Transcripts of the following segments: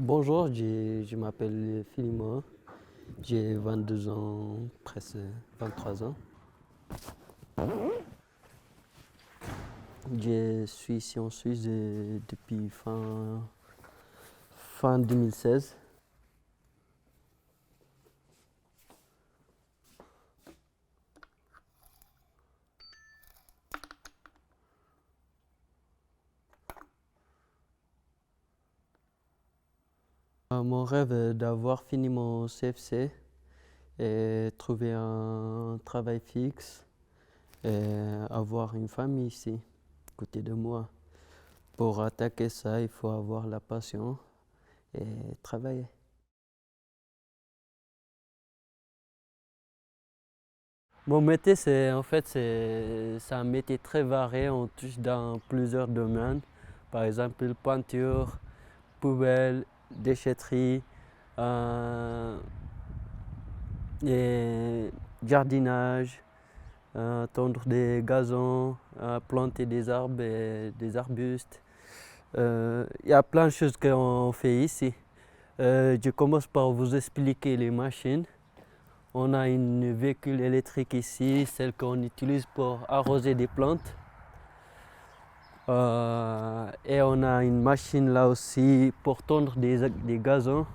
Bonjour, je m'appelle Philimo, j'ai 22 ans, presque 23 ans. Je suis ici en Suisse depuis fin 2016. Mon rêve est d'avoir fini mon CFC et trouver un travail fixe et avoir une famille ici, à côté de moi. Pour attaquer ça, il faut avoir la passion et travailler. Mon métier, c'est un métier très varié. On touche dans plusieurs domaines. Par exemple, peinture, poubelle, déchetterie, euh, et jardinage, tondre des gazons, planter des arbres et des arbustes. Il y a plein de choses qu'on fait ici. Je commence par vous expliquer les machines. On a une véhicule électrique ici, celle qu'on utilise pour arroser des plantes. Et on a une machine là aussi pour tondre des gazons.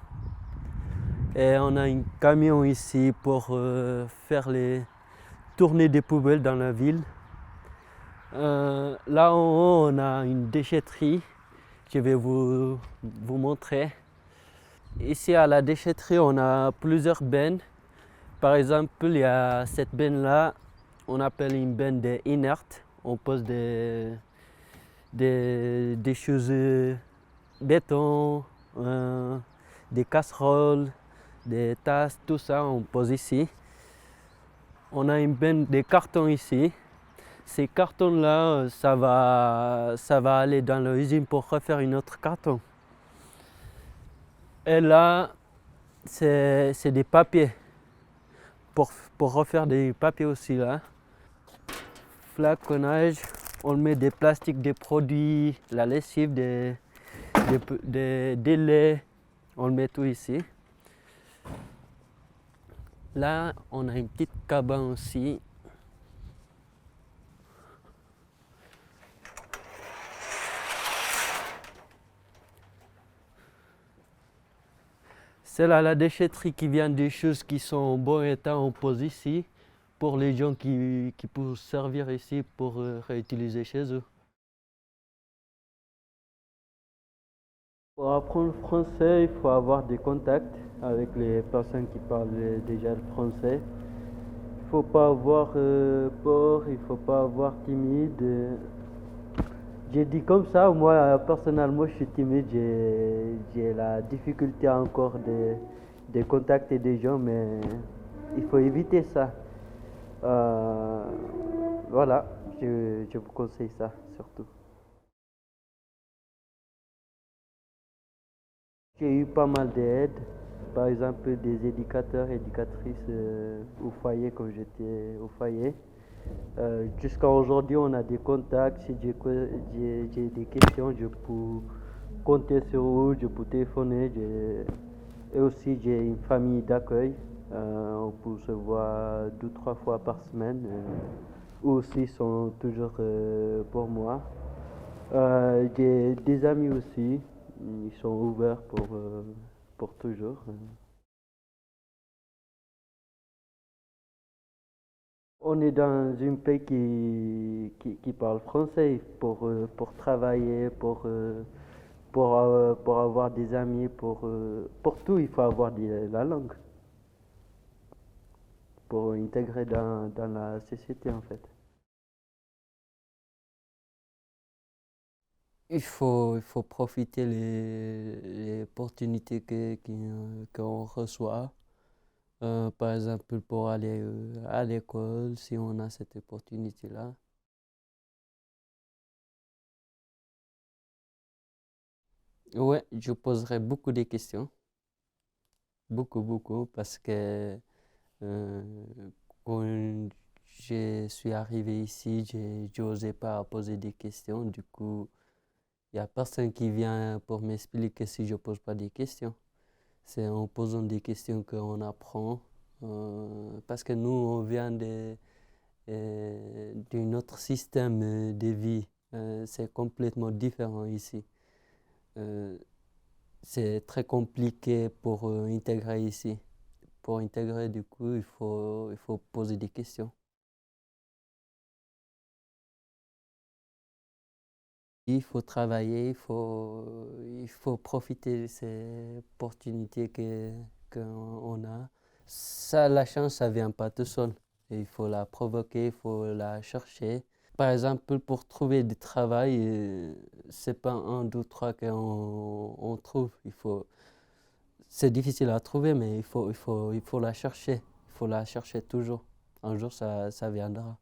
Et on a un camion ici pour faire les tournées des poubelles dans la ville. Là en haut, on a une déchetterie. Je vais vous montrer. Ici à la déchetterie, on a plusieurs bennes. Par exemple, il y a cette benne-là, on appelle une benne des inertes. On pose des choses béton, des casseroles, des tasses, tout ça, on pose ici. On a une benne des cartons ici. Ces cartons-là, ça va aller dans l'usine pour refaire une autre carton. Et là, c'est des papiers. Pour refaire des papiers aussi là. Flaconnage, on met des plastiques, des produits, la lessive, des laits, on le met tout ici. Là, on a une petite cabane aussi. C'est là la déchetterie qui vient des choses qui sont en bon état, on pose ici pour les gens qui peuvent servir ici pour réutiliser chez eux. Pour apprendre le français, il faut avoir des contacts avec les personnes qui parlent déjà le français. Il ne faut pas avoir peur, il ne faut pas avoir timide. J'ai dit comme ça, moi personnellement je suis timide, j'ai la difficulté encore de contacter des gens, mais il faut éviter ça. Euh, voilà, je vous conseille ça surtout. J'ai eu pas mal d'aide, par exemple des éducateurs, éducatrices au foyer quand j'étais au foyer. Jusqu'à aujourd'hui, on a des contacts. Si j'ai des questions, je peux compter sur eux, je peux téléphoner. Et aussi, j'ai une famille d'accueil. On peut se voir 2, 3 fois par semaine. Eux aussi sont toujours pour moi. J'ai des amis aussi. Ils sont ouverts pour toujours. On est dans un pays qui parle français pour travailler, pour avoir des amis, pour tout, il faut avoir la langue pour intégrer dans la société en fait. Il faut profiter les opportunités qu'on reçoit. Par exemple, pour aller à l'école, si on a cette opportunité-là. Ouais, je poserai beaucoup de questions, beaucoup, beaucoup, parce que euh, quand je suis arrivé ici, je n'osais pas poser des questions. Du coup, Il n'y a personne qui vient pour m'expliquer si je ne pose pas des questions. C'est en posant des questions qu'on apprend. Parce que nous, on vient d'un autre système de vie. C'est complètement différent ici. Euh, c'est très compliqué pour intégrer ici. Pour intégrer, du coup, il faut poser des questions. Il faut travailler, il faut profiter de ces opportunités qu'on a. Ça, la chance, ça ne vient pas tout seul. Il faut la provoquer, il faut la chercher. Par exemple, pour trouver du travail, c'est pas un, deux, trois qu'on trouve. C'est difficile à trouver, mais il faut la chercher. Il faut la chercher toujours. Un jour, ça viendra.